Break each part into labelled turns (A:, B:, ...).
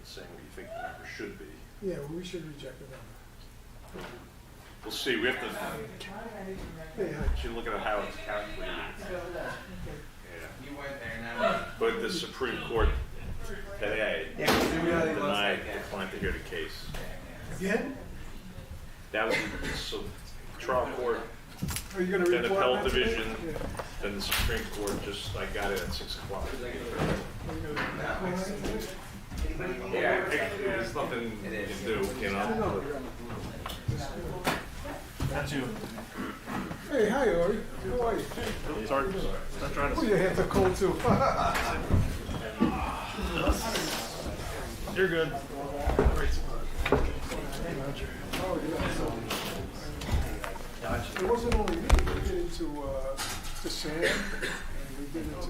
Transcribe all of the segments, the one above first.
A: saying what you think the number should be.
B: Yeah, we should reject the number.
A: We'll see. We have to.
B: Yeah.
A: Should look at how it's calculated.
C: You went there now.
A: But the Supreme Court today declined to hear the case.
B: Again?
A: That was so trial court,
B: Are you going to
A: then
B: report
A: appellate
B: that today?
A: division, then the Supreme Court. I got it at 6 o'clock.
B: Are you going to report that today?
A: Yeah, there's nothing to do, you know.
D: That's you.
B: Hey, hi, Ori. How are you?
D: Sorry. Stop trying
B: Oh,
D: to.
B: your hands are cold, too.
D: You're good.
B: It wasn't only me. We did it to Sam, and we did it to...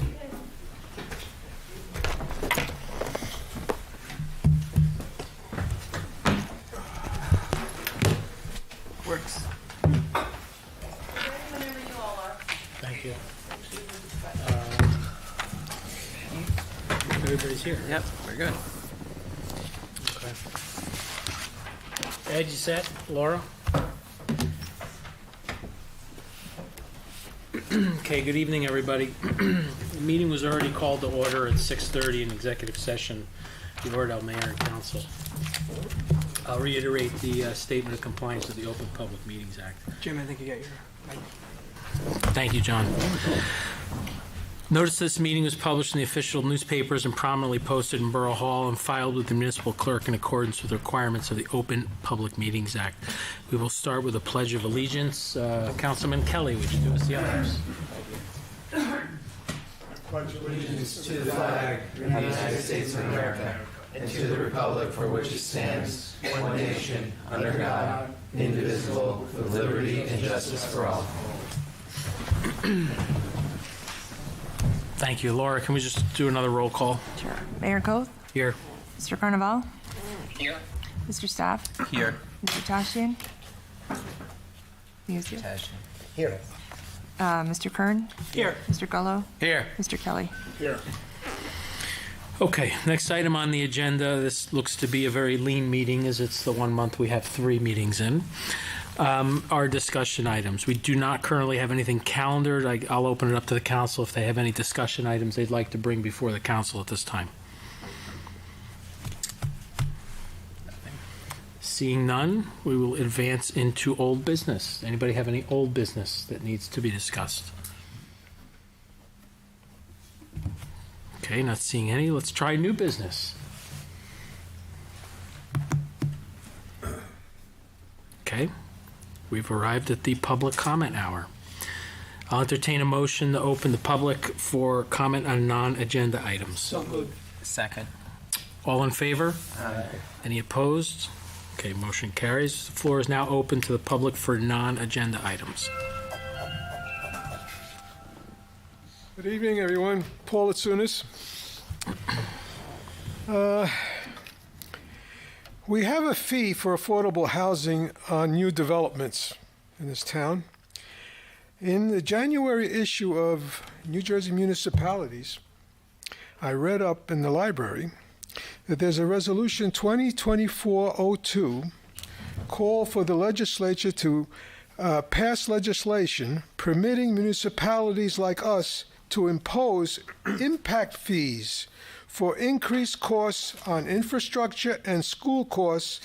E: Works.
F: Whenever you all are.
E: Thank you. Everybody's here.
C: Yep, we're good.
E: Okay. Ed, you set? Laura? Okay, good evening, everybody. The meeting was already called to order at 6:30 in executive session. The Oradell Mayor and Council. I'll reiterate the statement of compliance with the Open Public Meetings Act.
C: Jim, I think you got your mic.
E: Thank you, John. Notice this meeting was published in the official newspapers and prominently posted in Borough Hall and filed with the municipal clerk in accordance with the requirements of the Open Public Meetings Act. We will start with a Pledge of Allegiance. Councilman Kelly, would you do us the honors?
G: Allegiance to the flag of the United States of America and to the republic for which it stands, one nation, under God, indivisible, with liberty and justice for all.
E: Thank you. Laura, can we just do another roll call?
F: Sure. Mayor Koth,
E: Here.
F: Mr. Carnival,
C: Here.
F: Mr. Staff,
C: Here.
F: Mr. Tashian. Yes, you.
G: Here.
F: Mr. Kern,
C: Here.
F: Mr. Gullo,
C: Here.
F: Mr. Kelly.
B: Here.
E: Okay, next item on the agenda. This looks to be a very lean meeting as it's the 1 month we have 3 meetings in. Our discussion items. We do not currently have anything calendared. I'll open it up to the council if they have any discussion items they'd like to bring before the council at this time. Seeing none, we will advance into old business. Anybody have any old business that needs to be discussed? Okay, not seeing any. Let's try new business. Okay, we've arrived at the public comment hour. I'll entertain a motion to open the public for comment on non-agenda items.
C: So moved. Second.
E: All in favor? Any opposed? Okay, motion carries. The floor is now open to the public for non-agenda items.
B: Good evening, everyone. Paul Atsunas. We have a fee for affordable housing on new developments in this town. In the January issue of New Jersey Municipalities, I read up in the library that there's a resolution 2024-02 call for the legislature to pass legislation permitting municipalities like us to impose impact fees for increased costs on infrastructure and school costs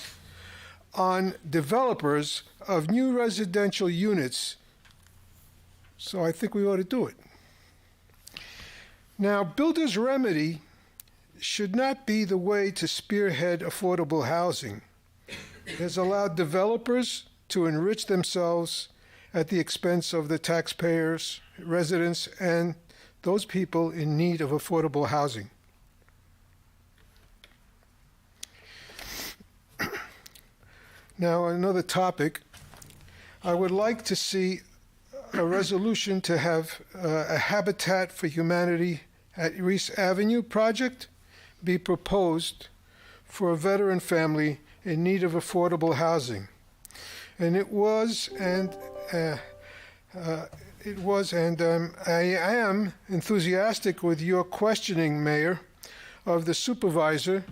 B: on developers of new residential units. So I think we ought to do it. Now, builder's remedy should not be the way to spearhead affordable housing. It has allowed developers to enrich themselves at the expense of the taxpayers, residents, and those people in need of affordable housing. Now, another topic. I would like to see a resolution to have a Habitat for Humanity at Reese Avenue project be proposed for a veteran family in need of affordable housing. And I am enthusiastic with your questioning, Mayor, of the supervisor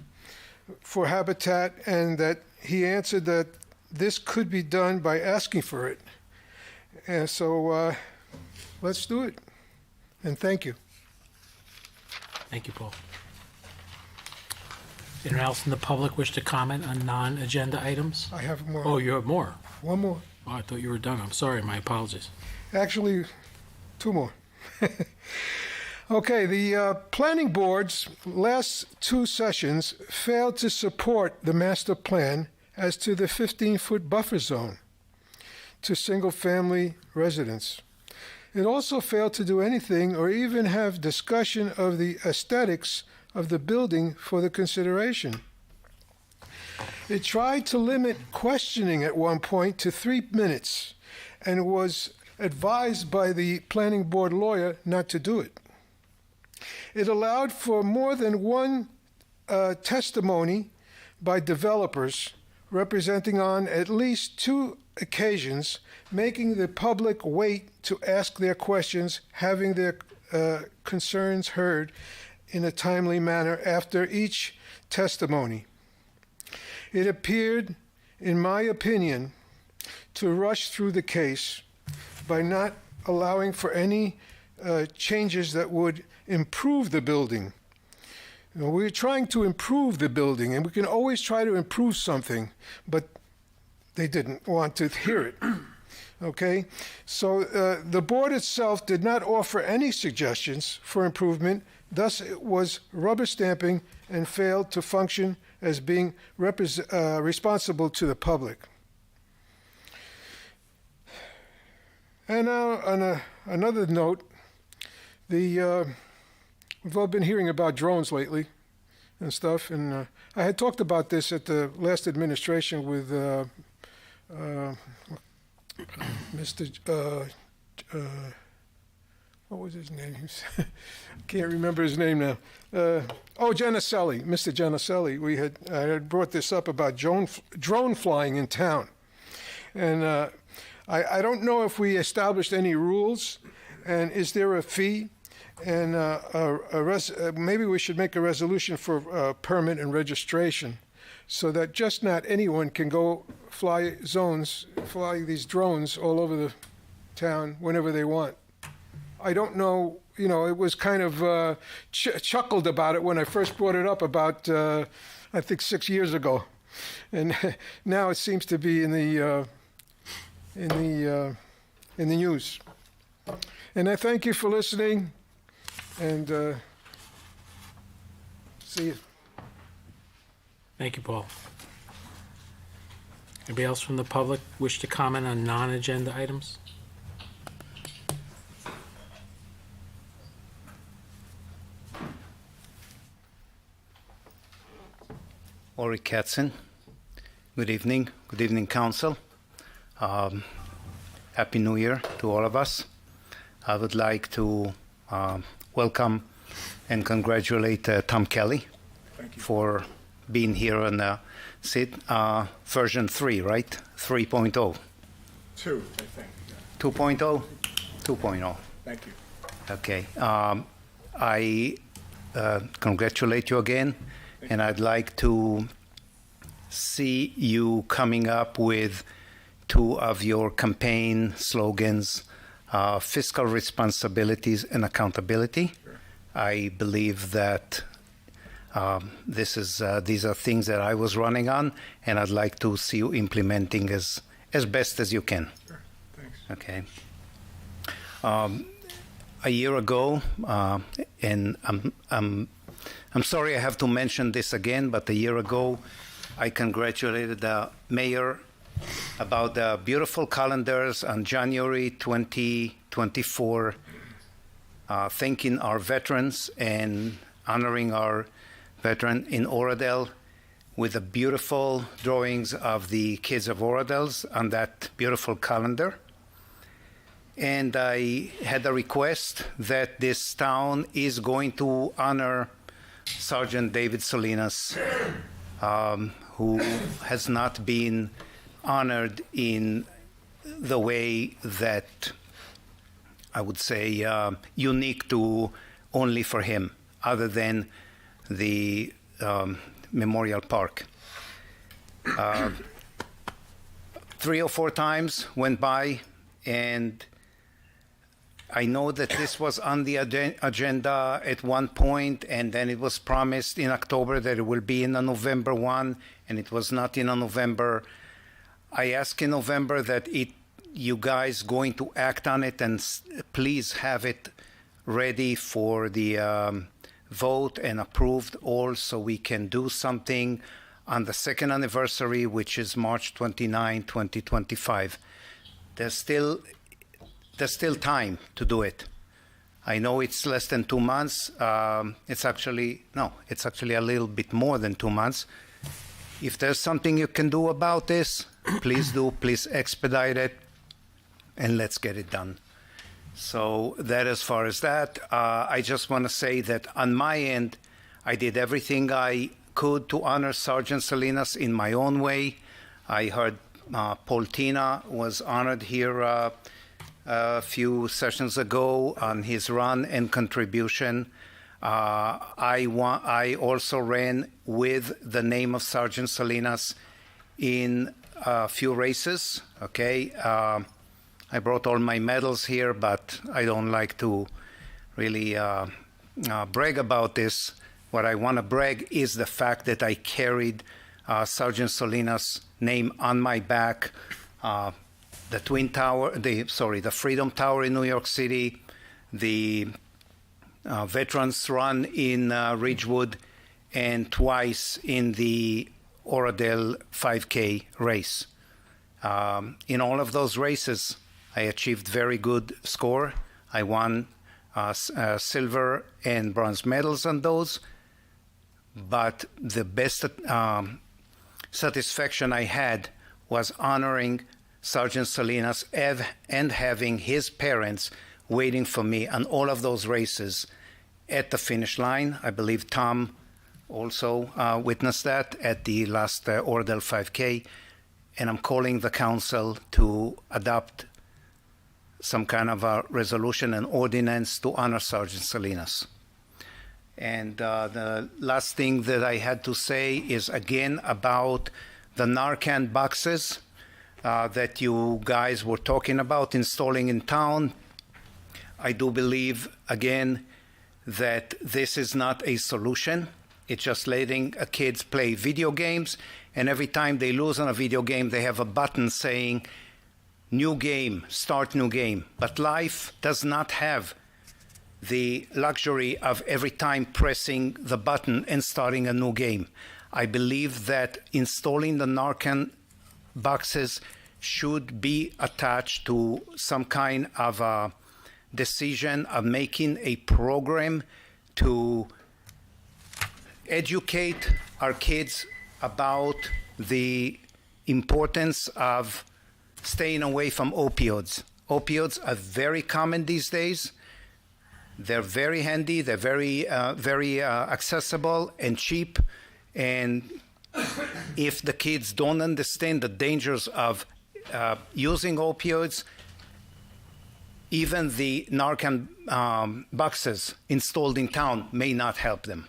B: for habitat, and that he answered that this could be done by asking for it. And so let's do it. And thank you.
E: Thank you, Paul. Anyone else in the public wish to comment on non-agenda items?
B: I have more.
E: Oh, you have more?
B: One more.
E: Oh, I thought you were done. I'm sorry. My apologies.
B: Actually, two more. Okay, the planning board's last two sessions failed to support the master plan as to the 15-foot buffer zone to single-family residents. It also failed to do anything or even have discussion of the aesthetics of the building for the consideration. It tried to limit questioning at one point to 3 minutes and was advised by the planning board lawyer not to do it. It allowed for more than one testimony by developers representing on at least 2 occasions, making the public wait to ask their questions, having their concerns heard in a timely manner after each testimony. It appeared, in my opinion, to rush through the case by not allowing for any changes that would improve the building. You know, we're trying to improve the building, and we can always try to improve something, but they didn't want to hear it. Okay? So the board itself did not offer any suggestions for improvement, thus it was rubber stamping and failed to function as being responsible to the public. And now, on another note, we've all been hearing about drones lately and stuff, and I had talked about this at the last administration with Mr. What was his name? Can't remember his name now. Giannicelli, Mr. Giannicelli. I had brought this up about drone flying in town, and I don't know if we established any rules, and is there a fee? And maybe we should make a resolution for permit and registration, so that just not anyone can go fly these drones all over the town whenever they want. I don't know, it was kind of chuckled about it when I first brought it up about, I think 6 years ago. And now it seems to be in the news. And I thank you for listening, and see you.
E: Thank you, Paul. Anybody else from the public wish to comment on non-agenda items?
H: Ori Katzen. Good evening. Good evening, Council. Happy New Year to all of us. I would like to welcome and congratulate Tom Kelly for being here on the version 3, right? 3.0.
D: 2, I think.
H: 2.0? 2.0.
D: Thank you.
H: Okay. I congratulate you again, and I'd like to see you coming up with 2 of your campaign slogans, fiscal responsibilities and accountability.
D: Sure.
H: I believe that these are things that I was running on, and I'd like to see you implementing as best as you can.
D: Sure. Thanks.
H: Okay. A year ago, and I'm sorry I have to mention this again, but a year ago, I congratulated the mayor about the beautiful calendars on January 2024, thanking our veterans and honoring our veteran in Oradell with the beautiful drawings of the kids of Oradell's on that beautiful calendar. And I had a request that this town is going to honor Sergeant David Salinas, who has not been honored in the way that I would say unique to only for him, other than the Memorial Park. 3 or 4 times went by, and I know that this was on the agenda at one point, and then it was promised in October that it will be in a November one, and it was not in a November. I asked in November that you guys going to act on it, and please have it ready for the vote and approved all, so we can do something on the second anniversary, which is March 29, 2025. There's still time to do it. I know it's less than 2 months. It's actually a little bit more than 2 months. If there's something you can do about this, please do. Please expedite it, and let's get it done. So that as far as that, I just want to say that on my end, I did everything I could to honor Sergeant Salinas in my own way. I heard Paul Tina was honored here a few sessions ago on his run and contribution. I also ran with the name of Sergeant Salinas in a few races. Okay, I brought all my medals here, but I don't like to really brag about this. What I want to brag is the fact that I carried Sergeant Salinas' name on my back. The Twin Tower, the Freedom Tower in New York City, the Veterans Run in Ridgewood, and twice in the Oradell 5K race. In all of those races, I achieved very good score. I won silver and bronze medals on those. But the best satisfaction I had was honoring Sergeant Salinas and having his parents waiting for me on all of those races at the finish line. I believe Tom also witnessed that at the last Oradell 5K. And I'm calling the council to adopt some kind of a resolution and ordinance to honor Sergeant Salinas. And the last thing that I had to say is again about the Narcan boxes that you guys were talking about installing in town. I do believe, again, that this is not a solution. It's just letting kids play video games, and every time they lose on a video game, they have a button saying, new game, start new game. But life does not have the luxury of every time pressing the button and starting a new game. I believe that installing the Narcan boxes should be attached to some kind of a decision of making a program to educate our kids about the importance of staying away from opioids. Opioids are very common these days. They're very handy. They're very accessible and cheap. And if the kids don't understand the dangers of using opioids, even the Narcan boxes installed in town may not help them.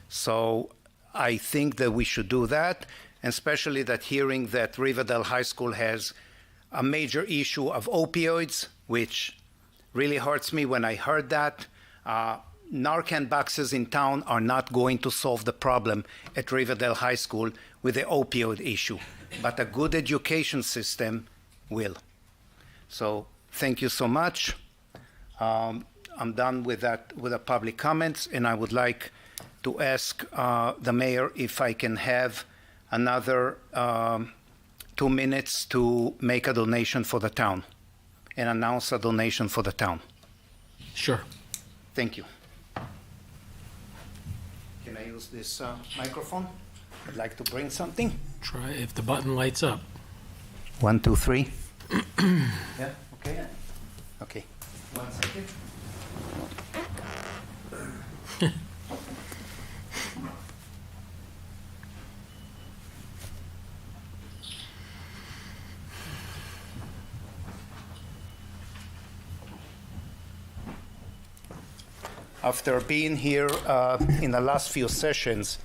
H: So I think that we should do that, and especially that hearing that Riverdale High School has a major issue of opioids, which really hurts me when I heard that. Narcan boxes in town are not going to solve the problem at Riverdale High School with the opioid issue, but a good education system will. So thank you so much. I'm done with that, with the public comments, and I would like to ask the mayor if I can have another 2 minutes to make a donation for the town and announce a donation for the town.
E: Sure.
H: Thank you. Can I use this microphone? I'd like to bring something.
E: Try if the button lights up.
H: 1, 2, 3. Yeah, okay. Okay. 1 second. after being here in the last few sessions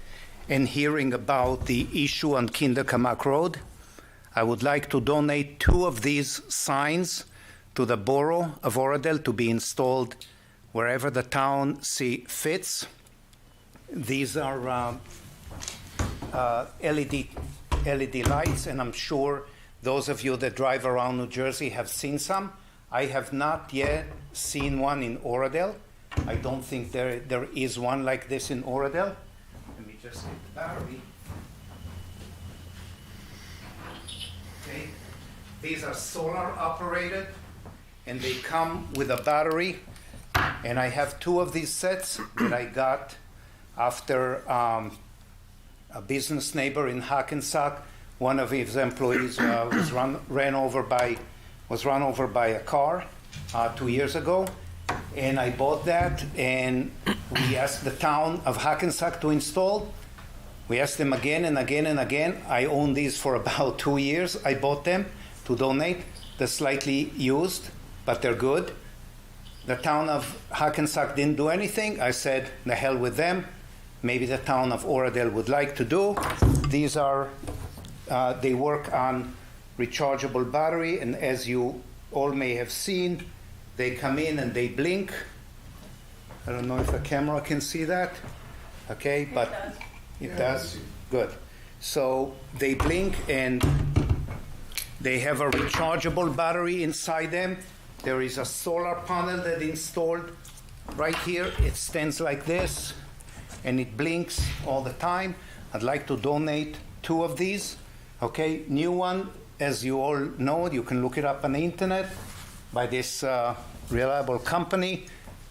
H: and hearing about the issue on Kinderkamak Road, I would like to donate 2 of these signs to the borough of Oradell to be installed wherever the town see fits. These are LED lights, and I'm sure those of you that drive around New Jersey have seen some. I have not yet seen one in Oradell. I don't think there is one like this in Oradell. Let me just get the battery. Okay. These are solar operated, and they come with a battery. And I have 2 of these sets that I got after a business neighbor in Hackensack. One of his employees was run over by a car 2 years ago, and I bought that. And we asked the town of Hackensack to install. We asked them again and again and again. I own these for about 2 years. I bought them to donate. They're slightly used, but they're good. The town of Hackensack didn't do anything. I said, the hell with them. Maybe the town of Oradell would like to do. These are, they work on rechargeable battery, and as you all may have seen, they come in and they blink. I don't know if the camera can see that. Okay, but it does. Good. So they blink, and they have a rechargeable battery inside them. There is a solar panel that installed right here. It stands like this, and it blinks all the time. I'd like to donate 2 of these. Okay, new one, as you all know, you can look it up on the internet by this reliable company.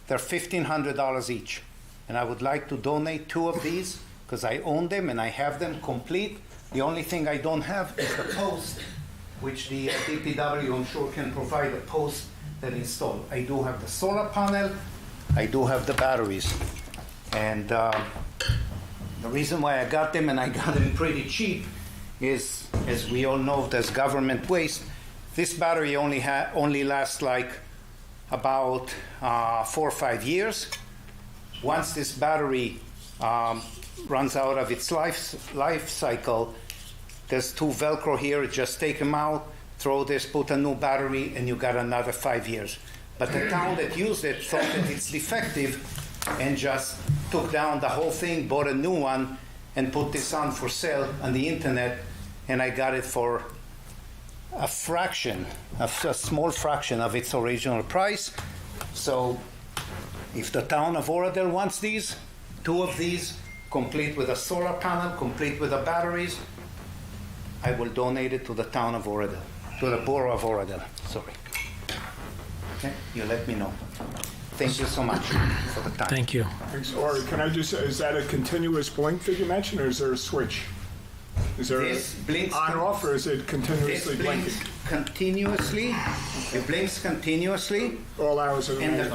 H: They're $1,500 each, and I would like to donate 2 of these because I own them and I have them complete. The only thing I don't have is the post, which the DPW, I'm sure, can provide a post that installed. I do have the solar panel, I do have the batteries, and the reason why I got them, and I got them pretty cheap, is, as we all know, there's government waste. This battery only lasts like about 4 or 5 years. Once this battery runs out of its life cycle, there's 2 Velcro here. Just take them out, throw this, put a new battery, and you got another 5 years. But the town that used it thought that it's defective and just took down the whole thing, bought a new one, and put this on for sale on the internet, and I got it for a small fraction of its original price. So if the town of Oradell wants these, 2 of these, complete with a solar panel, complete with the batteries, I will donate it to the town of Oradell, to the borough of Oradell, sorry. Okay, you let me know. Thank you so much for the time.
E: Thank you.
D: Thanks. Ori, can I just, is that a continuous blink that you mentioned, or is there a switch? Is there
H: This blinks
D: on off, or is it continuously
H: This blinks
D: blinking?
H: continuously. It blinks continuously.
D: All hours of the
H: And
D: night?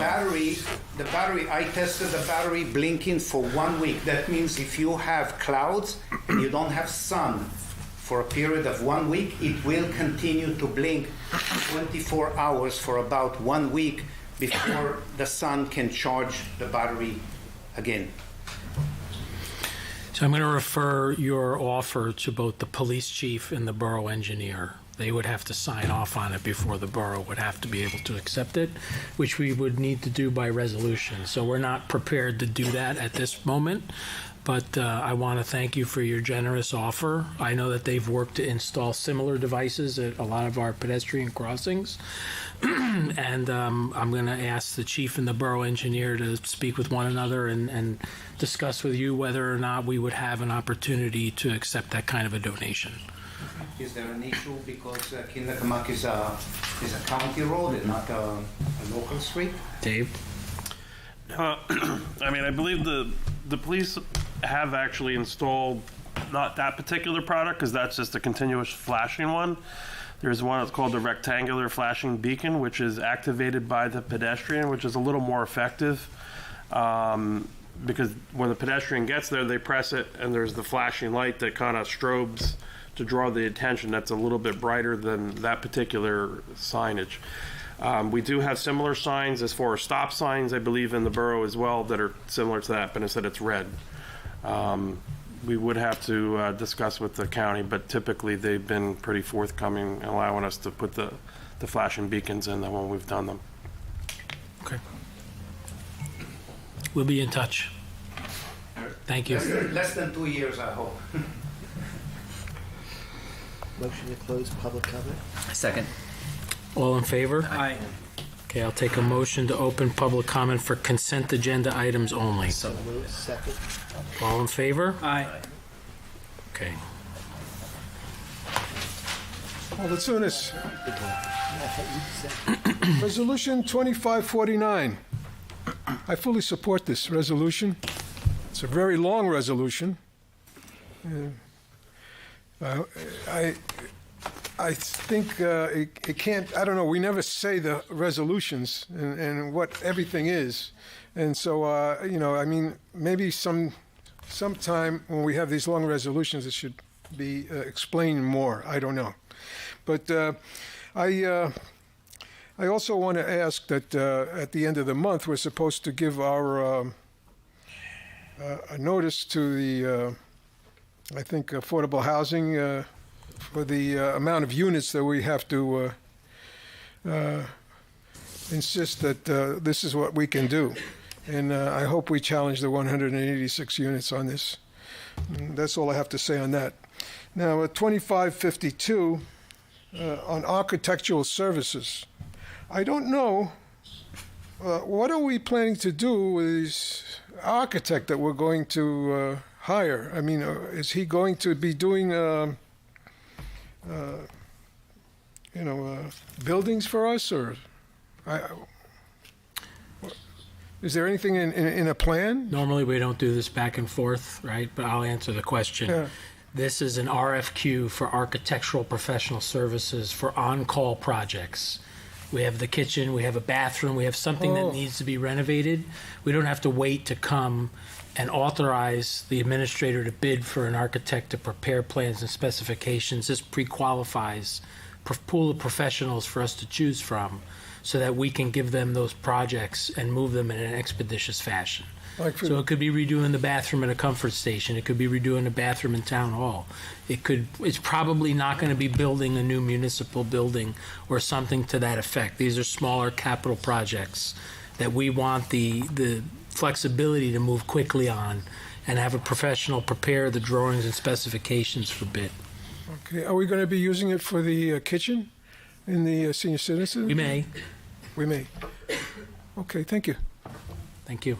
H: the battery, I tested the battery blinking for 1 week. That means if you have clouds and you don't have sun for a period of 1 week, it will continue to blink 24 hours for about 1 week before the sun can charge the battery again.
E: So I'm going to refer your offer to both the police chief and the borough engineer. They would have to sign off on it before the borough would have to be able to accept it, which we would need to do by resolution. So we're not prepared to do that at this moment, but I want to thank you for your generous offer. I know that they've worked to install similar devices at a lot of our pedestrian crossings. And I'm going to ask the chief and the borough engineer to speak with one another and discuss with you whether or not we would have an opportunity to accept that kind of a donation.
H: Is there an issue because Kinderkamak is a county road and not a local street?
E: Dave?
I: I mean, I believe the police have actually installed not that particular product because that's just a continuous flashing one. There's one that's called the rectangular flashing beacon, which is activated by the pedestrian, which is a little more effective because when the pedestrian gets there, they press it, and there's the flashing light that kind of strobes to draw the attention. That's a little bit brighter than that particular signage. We do have similar signs as far as stop signs, I believe, in the borough as well that are similar to that, but instead it's red. We would have to discuss with the county, but typically they've been pretty forthcoming, allowing us to put the flashing beacons in when we've done them.
E: Okay. We'll be in touch. Thank you.
H: Less than 2 years, I hope.
G: Motion to close public comment?
C: Second.
E: All in favor?
C: Aye.
E: Okay, I'll take a motion to open public comment for consent agenda items only.
G: So moved. Second.
E: All in favor?
C: Aye.
E: Okay.
B: Aldersonis. Resolution 2549. I fully support this resolution. It's a very long resolution. I think it can't, I don't know, we never say the resolutions and what everything is. And so, I mean, maybe sometime when we have these long resolutions, it should be explained more. I don't know. But I also want to ask that at the end of the month, we're supposed to give our a notice to the, I think, affordable housing for the amount of units that we have to insist that this is what we can do. And I hope we challenge the 186 units on this. And that's all I have to say on that. Now, 2552 on architectural services. I don't know, what are we planning to do with this architect that we're going to hire? I mean, is he going to be doing, buildings for us, or is there anything in a plan?
E: Normally, we don't do this back and forth, right? But I'll answer the question.
B: Yeah.
E: This is an RFQ for architectural professional services for on-call projects. We have the kitchen, we have a bathroom, we have something that needs to be renovated. We don't have to wait to come and authorize the administrator to bid for an architect to prepare plans and specifications. This pre-qualifies a pool of professionals for us to choose from so that we can give them those projects and move them in an expeditious fashion. So it could be redoing the bathroom at a comfort station. It could be redoing the bathroom in town hall. It's probably not going to be building a new municipal building or something to that effect. These are smaller capital projects that we want the flexibility to move quickly on and have a professional prepare the drawings and specifications for bid.
B: Okay, are we going to be using it for the kitchen in the senior citizen?
E: We may.
B: We may. Okay, thank you.
E: Thank you.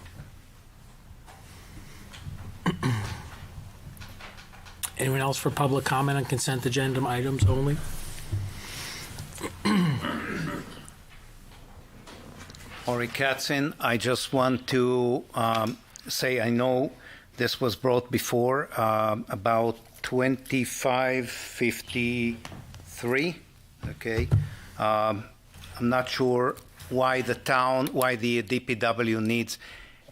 E: Anyone else for public comment on consent agenda items only?
H: Ori Katzin, I just want to say I know this was brought before about 2553. Okay, I'm not sure why the DPW needs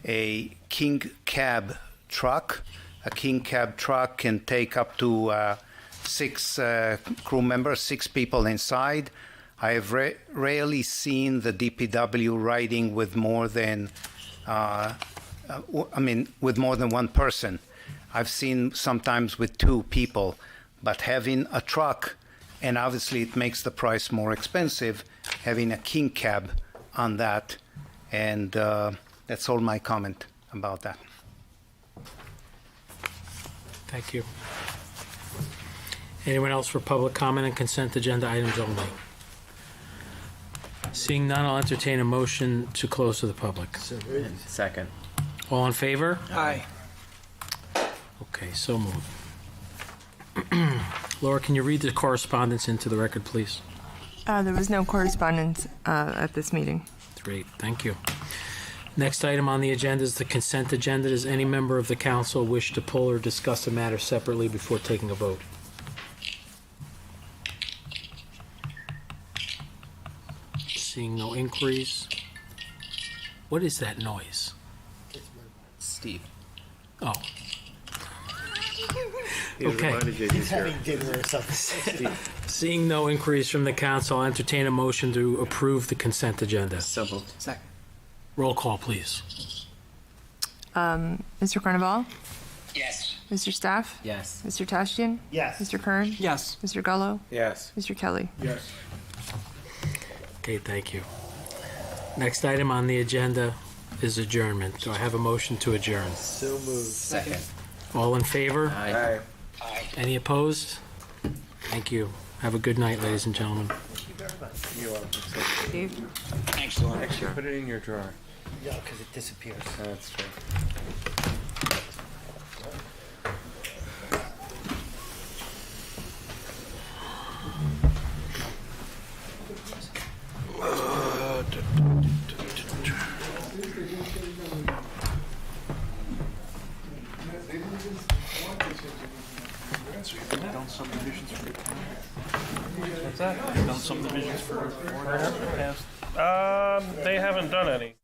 H: a King Cab truck. A King Cab truck can take up to 6 crew members, 6 people inside. I have rarely seen the DPW riding with more than, with more than one person. I've seen sometimes with 2 people, but having a truck, and obviously it makes the price more expensive, having a King Cab on that, and that's all my comment about that.
E: Thank you. Anyone else for public comment on consent agenda items only? Seeing none, I'll entertain a motion to close to the public.
C: Second.
E: All in favor?
C: Aye.
E: Okay, so moved. Laura, can you read the correspondence into the record, please?
F: There was no correspondence at this meeting.
E: Great, thank you. Next item on the agenda is the consent agenda. Does any member of the council wish to pull or discuss a matter separately before taking a vote? Seeing no inquiries. What is that noise?
C: Steve.
E: Oh. Okay.
A: He's having
C: dinner or something.
E: Seeing no inquiries from the council, I'll entertain a motion to approve the consent agenda.
C: So moved. Second.
E: Roll call, please.
F: Mr. Carnival?
C: Yes.
F: Mr. Staff?
C: Yes.
F: Mr. Tashjian?
C: Yes.
F: Mr. Kern?
C: Yes.
F: Mr. Gullo?
A: Yes.
F: Mr. Kelly?
D: Yes.
E: Okay, thank you. Next item on the agenda is adjournment. Do I have a motion to adjourn?
C: So moved. Second.
E: All in favor?
C: Aye.
E: Any opposed? Thank you. Have a good night, ladies and gentlemen.
F: Steve?
C: Excellent.
A: Actually, put it in your drawer.
C: Yeah, because it disappears.
A: That's true.
I: Done subdivisions for What's that? Done subdivisions for They haven't done any.